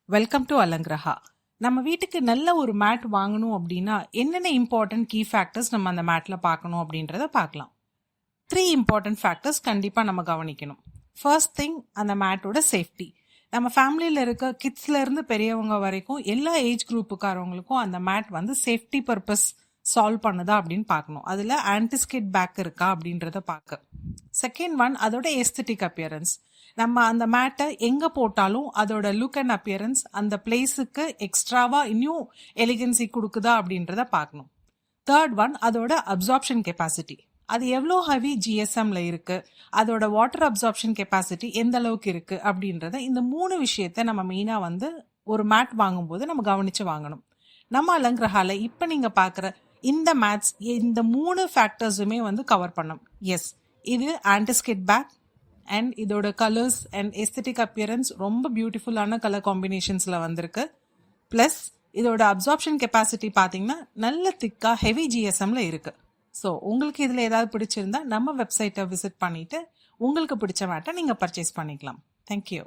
Welcome to அலங்கிரஹா. நம்ம வீட்டுக்கு நல்ல ஒரு மேட் வாங்கணும் அப்படின்னா என்னென்ன இம்பார்ட்டன்ட் கீ ஃபேக்டர்ஸ் நம்ம அந்த மேட்ல பார்க்கணும் அப்படின்றத பார்க்கலாம். 3 இம்பார்ட்டன்ட் ஃபேக்டர்ஸ் கண்டிப்பாக நம்ம கவனிக்கணும். ஃபர்ஸ்ட் திங், அந்த மேட்டோட சேஃப்டி. நம்ம ஃபேமிலியில் இருக்க கிட்ஸ்ல இருந்து பெரியவங்க வரைக்கும் எல்லா ஏஜ் குரூப்புக்காரவங்களுக்கும் அந்த மேட் வந்து சேஃப்டி பர்பஸ் சால்வ் பண்ணுதா அப்படின்னு பார்க்கணும். அதில் ஆன்டிஸ்கிட் பேக் இருக்கா அப்படின்றத பார்க்க. செகண்ட் ஒன், அதோட எஸ்தட்டிக் அப்பியரன்ஸ். நம்ம அந்த மேட்டை எங்கே போட்டாலும் அதோட லுக் அண்ட் அப்பியரன்ஸ் அந்த பிளேஸுக்கு எக்ஸ்ட்ராவா இன்னும் எலிகன்சி கொடுக்குதா அப்படின்றத பார்க்கணும். தேர்ட் ஒன், அதோட அப்சார்ப்ஷன் கெப்பாசிட்டி. அது எவ்வளோ ஹெவி ஜிஎஸ்எம்ல இருக்கு, அதோட வாட்டர் அப்சார்ப்ஷன் கெப்பாசிட்டி எந்த அளவுக்கு இருக்கு அப்படின்றத, இந்த 3 விஷயத்த நம்ம மெயினாக வந்து ஒரு மேட் வாங்கும்போது நம்ம கவனிச்சு வாங்கணும். நம்ம அலங்கிரஹால இப்போ நீங்க பார்க்குற இந்த மேட்ஸ் இந்த 3 ஃபேக்டர்ஸுமே வந்து கவர் பண்ணும். எஸ், இது ஆன்டிஸ்கிட் பேக் அண்ட் இதோட கலர்ஸ் அண்ட் எஸ்தட்டிக் அப்பியரன்ஸ் ரொம்ப பியூட்டிஃபுல்லான கலர் காம்பினேஷன்ஸில் வந்திருக்கு. ப்ளஸ் இதோட அப்சார்ப்ஷன் கெப்பாசிட்டி பார்த்தீங்கன்னா நல்ல திக்காக ஹெவி ஜிஎஸ்எம்ல இருக்கு. ஸோ உங்களுக்கு இதில் ஏதாவது பிடிச்சிருந்தா நம்ம வெப்சைட்டை விசிட் பண்ணிட்டு உங்களுக்கு பிடிச்ச மேட்டை நீங்கள் பர்ச்சேஸ் பண்ணிக்கலாம். தேங்க்யூ.